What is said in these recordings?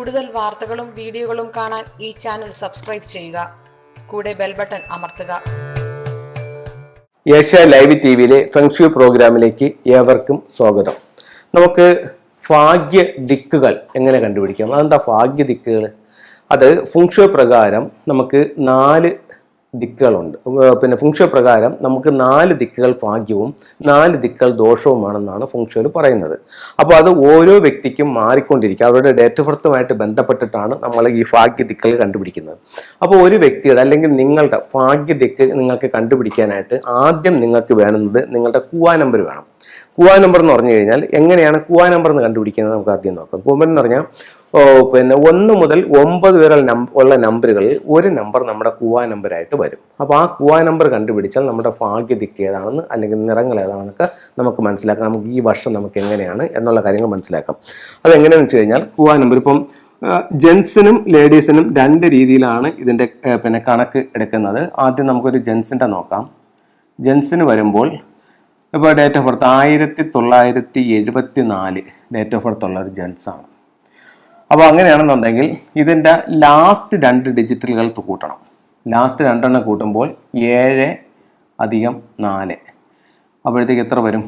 കൂടുതൽ വാർത്തകളും വീഡിയോകളും കാണാൻ ഈ ചാനൽ സബ്സ്ക്രൈബ് ചെയ്യുക. കൂടെ ബെൽ ബട്ടൺ അമർത്തുക. ഏഷ്യ ലൈവ് ടിവിയിലെ ഫെങ്ഷു പ്രോഗ്രാമിലേക്ക് ഏവർക്കും സ്വാഗതം. നമുക്ക് ഭാഗ്യ ദിക്കുകൾ എങ്ങനെ കണ്ടുപിടിക്കാം? അതെന്താ ഭാഗ്യ ദിക്കുകൾ? അത് ഫെങ്ഷു പ്രകാരം നമുക്ക് 4 ദിക്കുകളുണ്ട്. പിന്നെ ഫെങ്ഷു പ്രകാരം നമുക്ക് 4 ദിക്കുകൾ ഭാഗ്യവും 4 ദിക്കുകൾ ദോഷവുമാണെന്നാണ് ഫെങ്ഷുവിൽ പറയുന്നത്. അപ്പോൾ അത് ഓരോ വ്യക്തിക്കും മാറിക്കൊണ്ടിരിക്കും. അവരുടെ ഡേറ്റ് ഓഫ് ബർത്തുമായിട്ട് ബന്ധപ്പെട്ടിട്ടാണ് നമ്മൾ ഈ ഭാഗ്യ ദിക്കുകൾ കണ്ടുപിടിക്കുന്നത്. അപ്പോൾ ഒരു വ്യക്തിയുടെ അല്ലെങ്കിൽ നിങ്ങളുടെ ഭാഗ്യ ദിക്ക് നിങ്ങൾക്ക് കണ്ടുപിടിക്കാനായിട്ട് ആദ്യം നിങ്ങൾക്ക് വേണ്ടുന്നത് നിങ്ങളുടെ കുവാ നമ്പർ വേണം. കുവാ നമ്പർ എന്ന് പറഞ്ഞു കഴിഞ്ഞാൽ എങ്ങനെയാണ് കുവാ നമ്പർ എന്ന് കണ്ടുപിടിക്കുന്നത് നമുക്ക് ആദ്യം നോക്കാം. കുവാ നമ്പർ എന്ന് പറഞ്ഞാൽ പിന്നെ 1 മുതൽ 9 വരെ ഉള്ള നമ്പറുകളിൽ ഒരു നമ്പർ നമ്മുടെ കുവാ നമ്പറായിട്ട് വരും. അപ്പോൾ ആ കുവാ നമ്പർ കണ്ടുപിടിച്ചാൽ നമ്മുടെ ഭാഗ്യ ദിക്ക് ഏതാണെന്ന് അല്ലെങ്കിൽ നിറങ്ങൾ ഏതാണെന്നൊക്കെ നമുക്ക് മനസ്സിലാക്കാം. നമുക്ക് ഈ വർഷം നമുക്ക് എങ്ങനെയാണ് എന്നുള്ള കാര്യങ്ങൾ മനസ്സിലാക്കാം. അതെങ്ങനെയാണെന്ന് വെച്ച് കഴിഞ്ഞാൽ കുവാ നമ്പർ ഇപ്പം ജെൻസിനും ലേഡീസിനും 2 രീതിയിലാണ് ഇതിൻ്റെ പിന്നെ കണക്ക് എടുക്കുന്നത്. ആദ്യം നമുക്കൊരു ജെൻസിൻ്റെ നോക്കാം. ജെൻസിന് വരുമ്പോൾ ഇപ്പോൾ date of birth 1974 date of birth ഉള്ള ഒരു ജെൻസാണ്. അപ്പോൾ അങ്ങനെയാണെന്നുണ്ടെങ്കിൽ ഇതിൻ്റെ ലാസ്റ്റ് 2 ഡിജിറ്റുകൾ കൂട്ടണം. ലാസ്റ്റ് 2 എണ്ണം കൂട്ടുമ്പോൾ 7 + 4 അപ്പോഴത്തേക്ക് എത്ര വരും?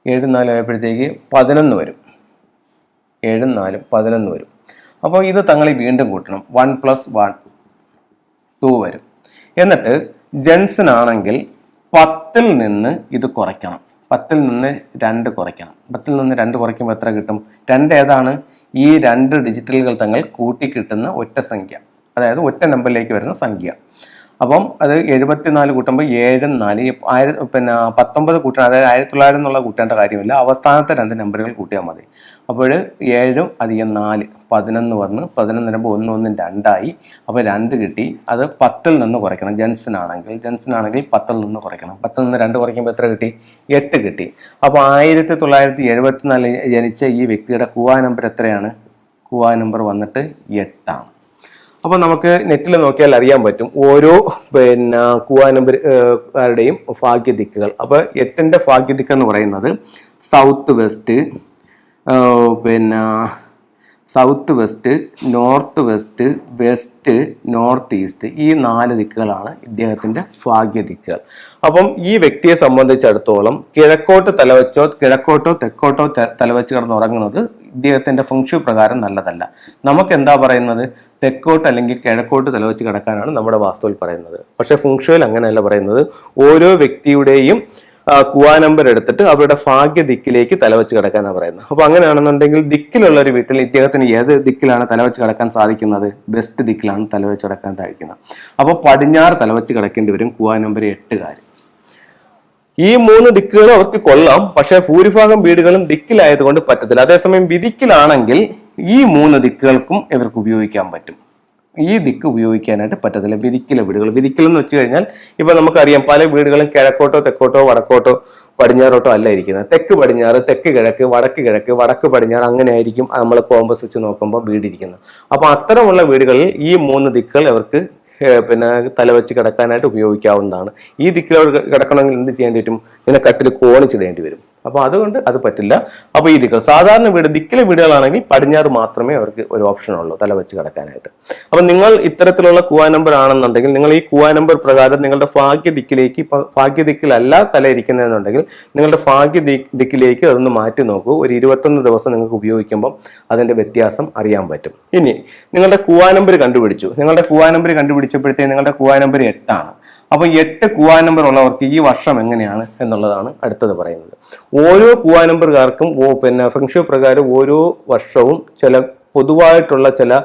7 4 ആയപ്പോഴത്തേക്ക് 11 വരും. 7 4 11 വരും. അപ്പോൾ ഇത് തങ്ങൾ വീണ്ടും കൂട്ടണം. 1 + 1 2 വരും. എന്നിട്ട് ജെൻസിനാണെങ്കിൽ 10ൽ നിന്ന് ഇത് കുറയ്ക്കണം. 10ൽ നിന്ന് 2 കുറയ്ക്കണം. 10ൽ നിന്ന് 2 കുറയ്ക്കുമ്പോൾ എത്ര കിട്ടും? 2 ഏതാണ്? ഈ 2 ഡിജിറ്റലുകൾ തങ്ങൾ കൂട്ടി കിട്ടുന്ന ഒറ്റ സംഖ്യ, അതായത് ഒറ്റ നമ്പറിലേക്ക് വരുന്ന സംഖ്യ. അപ്പം അത് 74 കൂട്ടുമ്പോൾ 7 4 പിന്നെ 19 കൂട്ടണം. അതായത് 1900 എന്നുള്ള കൂട്ടേണ്ട കാര്യമില്ല. അവസാനത്തെ 2 നമ്പറുകൾ കൂട്ടിയാൽ മതി. അപ്പോൾ 7 + 4 11 വന്ന് 11 വരുമ്പോൾ 1 1 2 ആയി. അപ്പോൾ 2 കിട്ടി. അത് 10ൽ നിന്ന് കുറയ്ക്കണം. ജെൻസിനാണെങ്കിൽ 10ൽ നിന്ന് കുറയ്ക്കണം. 10ൽ നിന്ന് 2 കുറയ്ക്കുമ്പോൾ എത്ര കിട്ടി? 8 കിട്ടി. അപ്പോൾ 1974 ജനിച്ച ഈ വ്യക്തിയുടെ കുവാ നമ്പർ എത്രയാണ്? കുവാ നമ്പർ വന്നിട്ട് 8 ആണ്. അപ്പോൾ നമുക്ക് നെറ്റിൽ നോക്കിയാൽ അറിയാൻ പറ്റും ഓരോ പിന്നെ കുവാ നമ്പറുകാരുടെയും ഭാഗ്യ ദിക്കുകൾ. അപ്പോൾ 8ൻ്റെ ഭാഗ്യ ദിക്ക് എന്ന് പറയുന്നത് സൗത്ത് വെസ്റ്റ്, പിന്നെ south west, north west, west, north east, ഈ 4 ദിക്കുകളാണ് ഇദ്ദേഹത്തിൻ്റെ ഭാഗ്യ ദിക്കുകൾ. അപ്പം ഈ വ്യക്തിയെ സംബന്ധിച്ചിടത്തോളം കിഴക്കോട്ട് തലവെച്ചോ തെക്കോട്ടോ തലവെച്ച് കിടന്നുറങ്ങുന്നത് ഇദ്ദേഹത്തിൻ്റെ ഫെങ്ഷു പ്രകാരം നല്ലതല്ല. നമുക്ക് എന്താ പറയുന്നത്? തെക്കോട്ട് അല്ലെങ്കിൽ കിഴക്കോട്ട് തലവെച്ച് കിടക്കാനാണ് നമ്മുടെ വാസ്തുവിൽ പറയുന്നത്. പക്ഷേ ഫെങ്ഷുവിൽ അങ്ങനെയല്ല പറയുന്നത്. ഓരോ വ്യക്തിയുടെയും കുവാ നമ്പർ എടുത്തിട്ട് അവരുടെ ഭാഗ്യ ദിക്കിലേക്ക് തലവെച്ച് കിടക്കാനാണ് പറയുന്നത്. അപ്പോൾ അങ്ങനെയാണെന്നുണ്ടെങ്കിൽ ദിക്കിലുള്ള ഒരു വീട്ടിൽ ഇദ്ദേഹത്തിന് ഏത് ദിക്കിലാണ് തലവെച്ച് കിടക്കാൻ സാധിക്കുന്നത്? ബെസ്റ്റ് ദിക്കിലാണ് തലവെച്ച് കിടക്കാൻ സാധിക്കുന്നത്. അപ്പോൾ പടിഞ്ഞാറ് തലവെച്ച് കിടക്കേണ്ടി വരും കുവാ നമ്പർ 8കാർ. ഈ 3 ദിക്കുകൾ അവർക്ക് കൊള്ളാം. പക്ഷേ ഭൂരിഭാഗം വീടുകളും ദിക്കിലായതുകൊണ്ട് പറ്റത്തില്ല. അതേസമയം വിദിക്കിലാണെങ്കിൽ ഈ 3 ദിക്കുകൾക്കും ഇവർക്ക് ഉപയോഗിക്കാൻ പറ്റും. ഈ ദിക്ക് ഉപയോഗിക്കാനായിട്ട് പറ്റത്തില്ല വിദിക്കിലെ വീടുകൾ. വിദിക്കിലെന്ന് വെച്ച് കഴിഞ്ഞാൽ ഇപ്പൊ നമുക്കറിയാം പല വീടുകളും കിഴക്കോട്ടോ തെക്കോട്ടോ വടക്കോട്ടോ പടിഞ്ഞാറോട്ടോ അല്ല ഇരിക്കുന്നത്. തെക്ക് പടിഞ്ഞാറ്, തെക്ക് കിഴക്ക്, വടക്ക് കിഴക്ക്, വടക്ക് പടിഞ്ഞാറ്, അങ്ങനെ ആയിരിക്കും നമ്മൾ കോമ്പസ് വെച്ച് നോക്കുമ്പോൾ വീടിരിക്കുന്നത്. അപ്പൊ അത്തരമുള്ള വീടുകളിൽ ഈ 3 ദിക്കുകൾ അവർക്ക് പിന്നെ തലവെച്ച് കിടക്കാനായിട്ട് ഉപയോഗിക്കാവുന്നതാണ്. ഈ ദിക്കിലോട്ട് കിടക്കണമെങ്കിൽ എന്ത് ചെയ്യേണ്ടി വരും? ഇങ്ങനെ കട്ടിൽ കോണിച്ചിടേണ്ടി വരും. അപ്പോൾ അതുകൊണ്ട് അത് പറ്റില്ല. അപ്പോൾ ഈ ദിക്കുകൾ സാധാരണ ദിക്കിലെ വീടുകളാണെങ്കിൽ പടിഞ്ഞാറ് മാത്രമേ അവർക്ക് ഒരു ഓപ്ഷൻ ഉള്ളൂ തലവെച്ച് കിടക്കാനായിട്ട്. അപ്പം നിങ്ങൾ ഇത്തരത്തിലുള്ള കുവാ നമ്പർ ആണെന്നുണ്ടെങ്കിൽ നിങ്ങൾ ഈ കുവാ നമ്പർ പ്രകാരം നിങ്ങളുടെ ഭാഗ്യ ദിക്കിലല്ല തല ഇരിക്കുന്നതെന്നുണ്ടെങ്കിൽ നിങ്ങളുടെ ഭാഗ്യ ദിക്കിലേക്ക് അതൊന്ന് മാറ്റി നോക്കൂ. ഒരു 21 ദിവസം നിങ്ങൾക്ക് ഉപയോഗിക്കുമ്പം അതിൻ്റെ വ്യത്യാസം അറിയാൻ പറ്റും. ഇനി നിങ്ങളുടെ കുവാ നമ്പർ കണ്ടുപിടിച്ചു. നിങ്ങളുടെ കുവാ നമ്പർ കണ്ടുപിടിച്ചപ്പോഴത്തേക്ക് നിങ്ങളുടെ കുവാ നമ്പർ 8 ആണ്. അപ്പോൾ 8 കുവാ നമ്പർ ഉള്ളവർക്ക് ഈ വർഷം എങ്ങനെയാണ് എന്നുള്ളതാണ് അടുത്തത് പറയുന്നത്. ഓരോ കുവാ നമ്പറുകാർക്കും പിന്നെ ഫെങ്ഷു പ്രകാരം ഓരോ വർഷവും ചില പൊതുവായിട്ടുള്ള ചില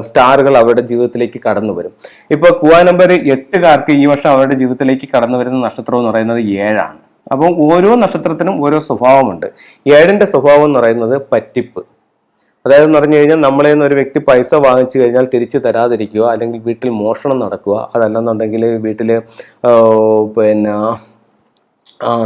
സ്റ്റാറുകൾ അവരുടെ ജീവിതത്തിലേക്ക് കടന്നു വരും. ഇപ്പോൾ കുവാ നമ്പർ 8കാർക്ക് ഈ വർഷം അവരുടെ ജീവിതത്തിലേക്ക് കടന്നു വരുന്ന നക്ഷത്രം എന്ന് പറയുന്നത് 7 ആണ്. അപ്പം ഓരോ നക്ഷത്രത്തിനും ഓരോ സ്വഭാവമുണ്ട്. 7ന്റെ സ്വഭാവം എന്ന് പറയുന്നത് പറ്റിപ്പ്. അതായത് എന്ന് പറഞ്ഞു കഴിഞ്ഞാൽ നമ്മളെ നിന്ന് ഒരു വ്യക്തി പൈസ വാങ്ങിച്ചു കഴിഞ്ഞാൽ തിരിച്ചു തരാതിരിക്കുക, അല്ലെങ്കിൽ വീട്ടിൽ മോഷണം നടക്കുക, അതല്ലെന്നുണ്ടെങ്കിൽ വീട്ടിൽ പിന്നെ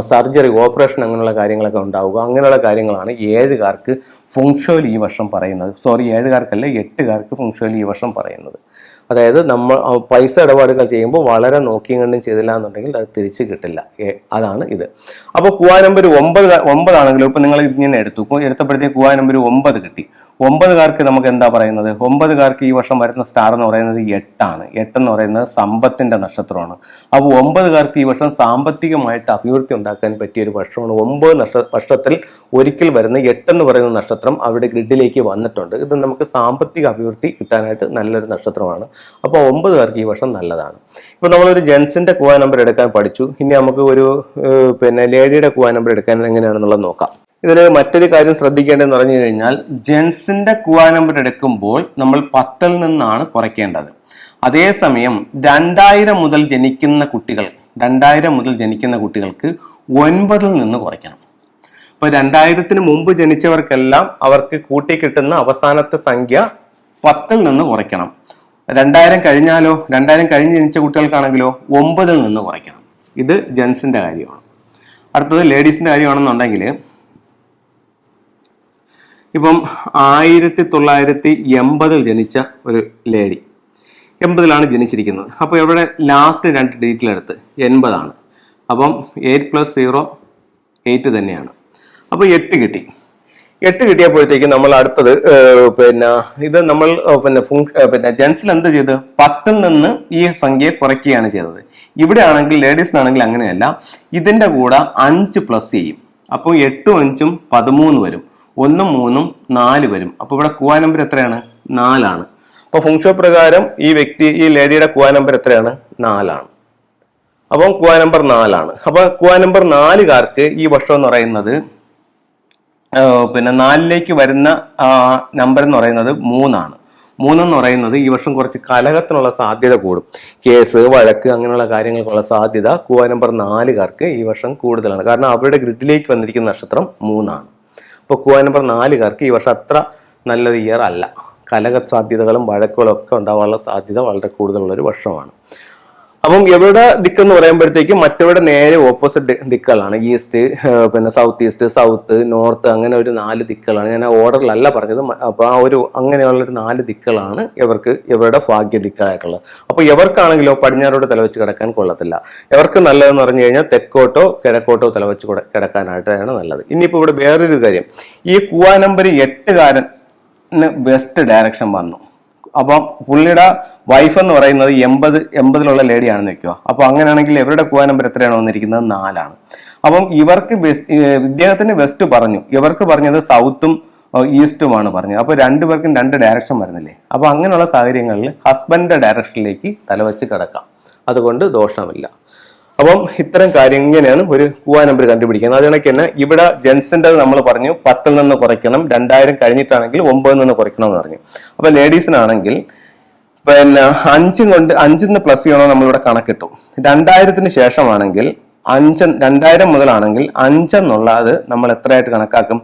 സർജറി, ഓപ്പറേഷൻ, അങ്ങനെയുള്ള കാര്യങ്ങളൊക്കെ ഉണ്ടാവുക. അങ്ങനെയുള്ള കാര്യങ്ങളാണ് 7കാർക്ക് ഫെങ്ഷുവിൽ ഈ വർഷം പറയുന്നത്. 7കാർക്കല്ല 8കാർക്ക് ഫെങ്ഷുവിൽ ഈ വർഷം പറയുന്നത്. അതായത് നമ്മൾ പൈസ ഇടപാടുകൾ ചെയ്യുമ്പോൾ വളരെ നോക്കിയും കണ്ടും ചെയ്തില്ല എന്നുണ്ടെങ്കിൽ അത് തിരിച്ച് കിട്ടില്ല. അതാണ് ഇത്. അപ്പോൾ കൂവാ നമ്പർ 9 ആണെങ്കിലും ഇപ്പം നിങ്ങൾ ഇങ്ങനെ എടുത്തപ്പോഴത്തേക്ക് കൂവാ നമ്പർ 9 കിട്ടി. 9കാർക്ക് നമുക്ക് എന്താ പറയുന്നത്? 9കാർക്ക് ഈ വർഷം വരുന്ന സ്റ്റാർ എന്ന് പറയുന്നത് 8ആണ്. 8 എന്ന് പറയുന്നത് സമ്പത്തിന്റെ നക്ഷത്രമാണ്. അപ്പോൾ 9കാർക്ക് ഈ വർഷം സാമ്പത്തികമായിട്ട് അഭിവൃദ്ധി ഉണ്ടാക്കാൻ പറ്റിയ ഒരു വർഷമാണ്. 9 വർഷത്തിൽ ഒരിക്കൽ വരുന്ന 8 എന്ന് പറയുന്ന നക്ഷത്രം അവിടെ ഗ്രിഡിലേക്ക് വന്നിട്ടുണ്ട്. ഇത് നമുക്ക് സാമ്പത്തിക അഭിവൃദ്ധി കിട്ടാനായിട്ട് നല്ലൊരു നക്ഷത്രമാണ്. അപ്പോൾ 9കാർക്ക് ഈ വർഷം നല്ലതാണ്. ഇപ്പോൾ നമ്മളൊരു ജെൻസിന്റെ കൂവാ നമ്പർ എടുക്കാൻ പഠിച്ചു. ഇനി നമുക്ക് ഒരു ലേഡിയുടെ കൂവാ നമ്പർ എടുക്കാൻ എങ്ങനെയാണെന്നുള്ളത് നോക്കാം. ഇതിൽ മറ്റൊരു കാര്യം ശ്രദ്ധിക്കേണ്ടതെന്ന് പറഞ്ഞു കഴിഞ്ഞാൽ ജെൻസിന്റെ കൂവാ നമ്പർ എടുക്കുമ്പോൾ നമ്മൾ 10ൽ നിന്നാണ് കുറയ്ക്കേണ്ടത്. അതേസമയം 2000 മുതൽ ജനിക്കുന്ന കുട്ടികൾക്ക് 9ൽ നിന്ന് കുറയ്ക്കണം. ഇപ്പൊ 2000-ന് മുമ്പ് ജനിച്ചവർക്കെല്ലാം അവർക്ക് കൂട്ടി കിട്ടുന്ന അവസാനത്തെ സംഖ്യ 10ൽ നിന്ന് കുറയ്ക്കണം. 2000 കഴിഞ്ഞാലോ, 2000 കഴിഞ്ഞ് ജനിച്ച കുട്ടികൾക്കാണെങ്കിലോ 9ൽ നിന്ന് കുറയ്ക്കണം. ഇത് ജെൻസിന്റെ കാര്യമാണ്. അടുത്തത് ലേഡീസിന്റെ കാര്യമാണെന്നുണ്ടെങ്കിൽ ഇപ്പം 1980 ജനിച്ച ഒരു ലേഡി 80ലാണ് ജനിച്ചിരിക്കുന്നത്. അപ്പോൾ ഇവിടെ ലാസ്റ്റ് 2 ഡീറ്റെയിൽ എടുത്ത് 80 അപ്പം 8 + 0 8 തന്നെയാണ്. അപ്പോൾ 8 കിട്ടി. 8 കിട്ടിയപ്പോഴത്തേക്ക് നമ്മൾ അടുത്തത് ഇത് നമ്മൾ ജെൻസിൽ എന്ത് ചെയ്ത് 10ൽ നിന്ന് ഈ സംഖ്യയെ കുറയ്ക്കുകയാണ് ചെയ്തത്. ഇവിടെ ആണെങ്കിൽ ലേഡീസിനാണെങ്കിൽ അങ്ങനെയല്ല. ഇതിന്റെ കൂടെ 5 പ്ലസ് ചെയ്യും. അപ്പോൾ 8ഉം 5ഉം 13 വരും. 1ഉം 3ഉം 4 വരും. അപ്പോൾ ഇവിടെ കൂവാ നമ്പർ എത്രയാണ്? 4ആണ്. അപ്പോൾ ഫംഗ്ഷൻ പ്രകാരം ഈ ലേഡിയുടെ കൂവാ നമ്പർ എത്രയാണ്? 4ആണ്. അപ്പം കൂവാ നമ്പർ 4ആണ്. അപ്പൊ കൂവാ നമ്പർ 4കാർക്ക് ഈ വർഷം എന്ന് പറയുന്നത് 4ലേക്ക് വരുന്ന നമ്പർ എന്ന് പറയുന്നത് 3ആണ്. 3 എന്ന് പറയുന്നത് ഈ വർഷം കുറച്ച് കലഹത്തിനുള്ള സാധ്യത കൂടും. കേസ്, വഴക്ക് അങ്ങനെയുള്ള കാര്യങ്ങൾക്കുള്ള സാധ്യത കൂവാ നമ്പർ 4കാർക്ക് ഈ വർഷം കൂടുതലാണ്. കാരണം അവരുടെ ഗ്രിഡിലേക്ക് വന്നിരിക്കുന്ന നക്ഷത്രം 3ആണ്. അപ്പോൾ കൂവാ നമ്പർ 4കാർക്ക് ഈ വർഷം അത്ര നല്ലൊരു ഇയർ അല്ല. കലഹ സാധ്യതകളും വഴക്കുകളും ഒക്കെ ഉണ്ടാവാനുള്ള സാധ്യത വളരെ കൂടുതലുള്ളൊരു വർഷമാണ്. അപ്പം എവിടെ ദിക്കെന്ന് പറയുമ്പോഴത്തേക്കും മറ്റവിടെ നേരെ ഓപ്പോസിറ്റ് ദിക്കുകളാണ്. East, south east, south, north, അങ്ങനെ ഒരു 4 ദിക്കുകളാണ്. ഞാൻ ആ ഓർഡറിലല്ല പറഞ്ഞത്. അപ്പോൾ അങ്ങനെയുള്ളൊരു 4 ദിക്കുകളാണ് ഇവരുടെ ഭാഗ്യ ദിക്കുകളായിട്ടുള്ളത്. അപ്പോൾ ഇവർക്കാണെങ്കിലോ പടിഞ്ഞാറോട്ട് തലവെച്ച് കിടക്കാൻ കൊള്ളത്തില്ല. ഇവർക്ക് നല്ലതെന്ന് പറഞ്ഞു കഴിഞ്ഞാൽ തെക്കോട്ടോ കിഴക്കോട്ടോ തലവെച്ച് കിടക്കാനായിട്ടാണ് നല്ലത്. ഇനിയിപ്പോൾ ഇവിടെ വേറൊരു കാര്യം, ഈ കൂവാ നമ്പർ 8കാരന് വെസ്റ്റ് ഡയറക്ഷൻ വന്നു. അപ്പം പുള്ളിയുടെ വൈഫ് എന്ന് പറയുന്നത് 80ലുള്ള ലേഡിയാണെന്ന് വെക്കുക. അപ്പോൾ അങ്ങനെയാണെങ്കിൽ ഇവരുടെ കൂവാ നമ്പർ എത്രയാണ് വന്നിരിക്കുന്നത്? 4ആണ്. അപ്പം ഇവർക്ക് ഇദ്ദേഹത്തിന് വെസ്റ്റ് പറഞ്ഞു, ഇവർക്ക് പറഞ്ഞത് സൗത്തും ഈസ്റ്റുമാണ് പറഞ്ഞത്. അപ്പോൾ 2 പേർക്കും 2 ഡയറക്ഷൻ വരുന്നില്ലേ? അപ്പോൾ അങ്ങനെയുള്ള സാഹചര്യങ്ങളിൽ ഹസ്ബൻഡിന്റെ ഡയറക്ഷനിലേക്ക് തലവെച്ച് കിടക്കാം. അതുകൊണ്ട് ദോഷമില്ല. അപ്പം ഇത്തരം കാര്യം ഇങ്ങനെയാണ് ഒരു കൂവാ നമ്പർ കണ്ടുപിടിക്കുന്നത്. അത് കണക്ക് തന്നെ ഇവിടെ ജെൻസിൻ്റെ നമ്മൾ പറഞ്ഞു 10ൽ നിന്ന് കുറയ്ക്കണം, 2000 കഴിഞ്ഞിട്ടാണെങ്കിൽ 9ൽ നിന്ന് കുറയ്ക്കണം എന്ന് പറഞ്ഞു. അപ്പൊ ലേഡീസിനാണെങ്കിൽ 5 പ്ലസ് ചെയ്യണോ നമ്മളിവിടെ കണക്കിട്ടു. 2000-ന് ശേഷമാണെങ്കിൽ 2000 മുതലാണെങ്കിൽ 5 എന്നുള്ളത് നമ്മൾ എത്രയായിട്ട് കണക്കാക്കും?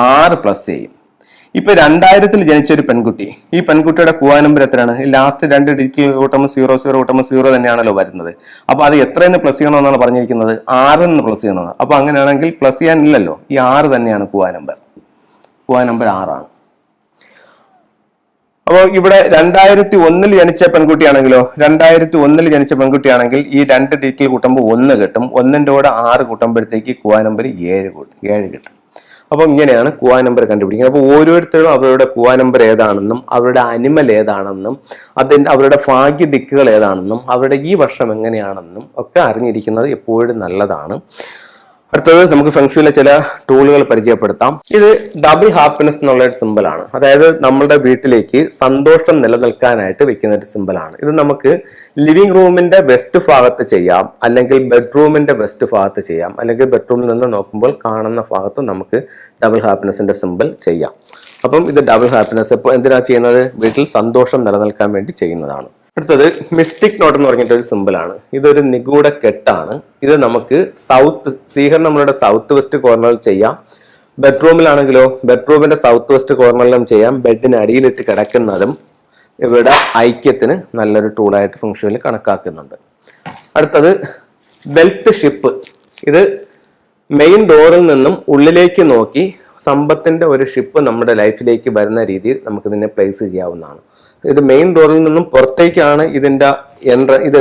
6 പ്ലസ് ചെയ്യും. ഇപ്പൊ 2000-ൽ ജനിച്ച ഒരു പെൺകുട്ടി, ഈ പെൺകുട്ടിയുടെ കൂവാ നമ്പർ എത്രയാണ്? ലാസ്റ്റ് 2 ഡിജിറ്റ് കൂട്ടുമ്പോൾ 00 കൂട്ടുമ്പോൾ 0 തന്നെയാണല്ലോ വരുന്നത്. അപ്പൊ അത് എത്രയെന്ന് പ്ലസ് ചെയ്യണമെന്നാണ് പറഞ്ഞിരിക്കുന്നത്? 6 പ്ലസ് ചെയ്യണമെന്ന്. അപ്പൊ അങ്ങനെയാണെങ്കിൽ പ്ലസ് ചെയ്യാനില്ലല്ലോ, ഈ 6 തന്നെയാണ് കൂവാ നമ്പർ. കൂവാ നമ്പർ 6ആണ്. അപ്പോൾ ഇവിടെ 2001-ൽ ജനിച്ച പെൺകുട്ടിയാണെങ്കിലോ, 2001-ൽ ജനിച്ച പെൺകുട്ടിയാണെങ്കിൽ ഈ 2 ഡിജിറ്റിൽ കൂട്ടുമ്പോൾ 1 കിട്ടും. 1ന്റെ കൂടെ 6 കൂട്ടുമ്പോഴത്തേക്ക് കൂവാ നമ്പർ 7 കിട്ടും. അപ്പം ഇങ്ങനെയാണ് കൂവാ നമ്പർ കണ്ടുപിടിക്കുന്നത്. അപ്പോൾ ഓരോരുത്തരും അവരുടെ കൂവാ നമ്പർ ഏതാണെന്നും അവരുടെ അനിമൽ ഏതാണെന്നും അവരുടെ ഭാഗ്യ ദിക്കുകൾ ഏതാണെന്നും അവരുടെ ഈ വർഷം എങ്ങനെയാണെന്നും ഒക്കെ അറിഞ്ഞിരിക്കുന്നത് എപ്പോഴും നല്ലതാണ്. അടുത്തത് നമുക്ക് ഫെങ്ഷുയിലെ ചില ടൂളുകൾ പരിചയപ്പെടുത്താം. ഇത് ഡബിൾ ഹാപ്പിനെസ് എന്നുള്ള ഒരു സിമ്പിളാണ്. അതായത് നമ്മുടെ വീട്ടിലേക്ക് സന്തോഷം നിലനിൽക്കാനായിട്ട് വെക്കുന്ന ഒരു സിമ്പിളാണ്. ഇത് നമുക്ക് ലിവിംഗ് റൂമിന്റെ വെസ്റ്റ് ഭാഗത്ത് ചെയ്യാം, അല്ലെങ്കിൽ ബെഡ്റൂമിന്റെ വെസ്റ്റ് ഭാഗത്ത് ചെയ്യാം, അല്ലെങ്കിൽ ബെഡ്റൂമിൽ നിന്ന് നോക്കുമ്പോൾ കാണുന്ന ഭാഗത്ത് നമുക്ക് ഡബിൾ ഹാപ്പിനെസിന്റെ സിമ്പിൾ ചെയ്യാം. അപ്പം ഇത് ഡബിൾ ഹാപ്പിനെസ് ഇപ്പോൾ എന്തിനാ ചെയ്യുന്നത്? വീട്ടിൽ സന്തോഷം നിലനിൽക്കാൻ വേണ്ടി ചെയ്യുന്നതാണ്. അടുത്തത് മിസ്റ്റിക് നോട്ട് എന്ന് പറഞ്ഞിട്ട് ഒരു സിമ്പിളാണ്. ഇതൊരു നിഗൂഢ കെട്ടാണ്. ഇത് നമുക്ക് സ്വീകരണം നമ്മളുടെ സൗത്ത് വെസ്റ്റ് കോർണറിൽ ചെയ്യാം. ബെഡ്റൂമിലാണെങ്കിലോ ബെഡ്റൂമിന്റെ സൗത്ത് വെസ്റ്റ് കോർണറിലും ചെയ്യാം. ബെഡിന് അടിയിലിട്ട് കിടക്കുന്നതും ഇവിടെ ഐക്യത്തിന് നല്ലൊരു ടൂളായിട്ട് ഫംഗ്ഷനിൽ കണക്കാക്കുന്നുണ്ട്. അടുത്തത് വെൽത്ത് ഷിപ്പ്. ഇത് മെയിൻ ഡോറിൽ നിന്നും ഉള്ളിലേക്ക് നോക്കി സമ്പത്തിന്റെ ഒരു ഷിപ്പ് നമ്മുടെ ലൈഫിലേക്ക് വരുന്ന രീതിയിൽ നമുക്കിതിനെ പ്ലേസ് ചെയ്യാവുന്നതാണ്. ഇത് മെയിൻ ഡോറിൽ നിന്നും പുറത്തേക്കാണ് ഇതിൻ്റെ ഇത്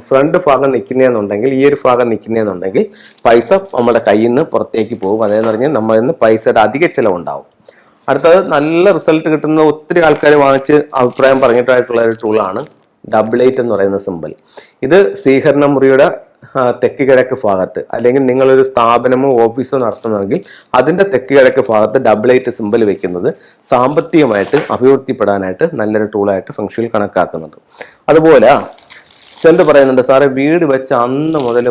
ഫ്രണ്ട് ഭാഗം നിൽക്കുന്നതെന്നുണ്ടെങ്കിൽ, ഈ ഒരു ഭാഗം നിൽക്കുന്നതെന്നുണ്ടെങ്കിൽ പൈസ നമ്മുടെ കയ്യിൽ നിന്ന് പുറത്തേക്ക് പോകും. അതെന്ന് പറഞ്ഞാൽ നമ്മളിൽ നിന്ന് പൈസയുടെ അധിക ചിലവുണ്ടാവും. അടുത്തത് നല്ല റിസൾട്ട് കിട്ടുന്ന ഒത്തിരി ആൾക്കാർ വാങ്ങിച്ച് അഭിപ്രായം പറഞ്ഞിട്ടായിട്ടുള്ള ഒരു ടൂളാണ് 88 എന്ന് പറയുന്ന സിമ്പൽ. ഇത് സ്വീകരണ മുറിയുടെ തെക്ക് കിഴക്ക് ഭാഗത്ത്, അല്ലെങ്കിൽ നിങ്ങളൊരു സ്ഥാപനമോ ഓഫീസോ നടത്തുന്നെങ്കിൽ അതിൻ്റെ തെക്ക് കിഴക്ക് ഭാഗത്ത് 88 സിമ്പൽ വെക്കുന്നത് സാമ്പത്തികമായിട്ട് അഭിവൃദ്ധിപ്പെടാനായിട്ട് നല്ലൊരു ടൂളായിട്ട് ഫംഗ്ഷനിൽ കണക്കാക്കുന്നുണ്ട്. അതുപോലെ ചിലർ പറയുന്നുണ്ട്, സാറേ വീട് വെച്ച അന്ന് മുതൽ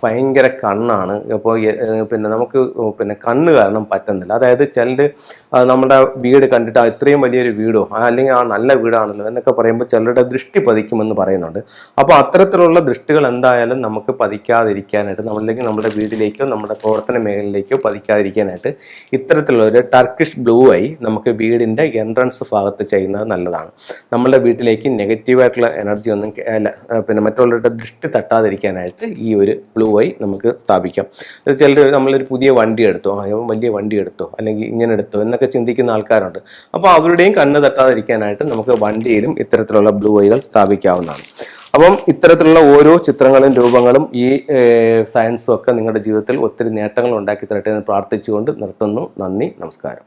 ഭയങ്കര കണ്ണാണ്, അപ്പോൾ പിന്നെ നമുക്ക് പിന്നെ കണ്ണ് കാരണം പറ്റുന്നില്ല. അതായത് ചിലർ നമ്മുടെ വീട് കണ്ടിട്ട് ഇത്രയും വലിയൊരു വീടോ അല്ലെങ്കിൽ നല്ല വീടാണല്ലോ എന്നൊക്കെ പറയുമ്പോൾ ചിലരുടെ ദൃഷ്ടി പതിക്കുമെന്ന് പറയുന്നുണ്ട്. അപ്പോൾ അത്തരത്തിലുള്ള ദൃഷ്ടികൾ എന്തായാലും നമുക്ക് പതിക്കാതിരിക്കാനായിട്ട്, നമ്മളിലേക്ക് നമ്മുടെ വീട്ടിലേക്കോ നമ്മുടെ പ്രവർത്തന മേഖലയിലേക്കോ പതിക്കാതിരിക്കാനായിട്ട് ഇത്തരത്തിലുള്ള ഒരു ടർക്കിഷ് ബ്ലൂ ഐ നമുക്ക് വീടിൻ്റെ എൻട്രൻസ് ഭാഗത്ത് ചെയ്യുന്നത് നല്ലതാണ്. നമ്മളുടെ വീട്ടിലേക്ക് നെഗറ്റീവായിട്ടുള്ള എനർജി ഒന്നും പിന്നെ മറ്റുള്ളവരുടെ ദൃഷ്ടി തട്ടാതിരിക്കാനായിട്ട് ഈ ഒരു ബ്ലൂ ഐ നമുക്ക് സ്ഥാപിക്കാം. ചിലർ നമ്മളൊരു പുതിയ വണ്ടി എടുത്തോ, വലിയ വണ്ടി എടുത്തോ, അല്ലെങ്കിൽ ഇങ്ങനെ എടുത്തോ എന്നൊക്കെ ചിന്തിക്കുന്ന ആൾക്കാരുണ്ട്. അപ്പോൾ അവരുടെയും കണ്ണ് തട്ടാതിരിക്കാനായിട്ട് നമുക്ക് വണ്ടിയിലും ഇത്തരത്തിലുള്ള ബ്ലൂ ഐകൾ സ്ഥാപിക്കാവുന്നതാണ്. അപ്പം ഇത്തരത്തിലുള്ള ഓരോ ചിത്രങ്ങളും രൂപങ്ങളും ഈ സയൻസും ഒക്കെ നിങ്ങളുടെ ജീവിതത്തിൽ ഒത്തിരി നേട്ടങ്ങൾ ഉണ്ടാക്കി തരട്ടെ എന്ന് പ്രാർത്ഥിച്ചുകൊണ്ട് നിർത്തുന്നു. നന്ദി, നമസ്കാരം.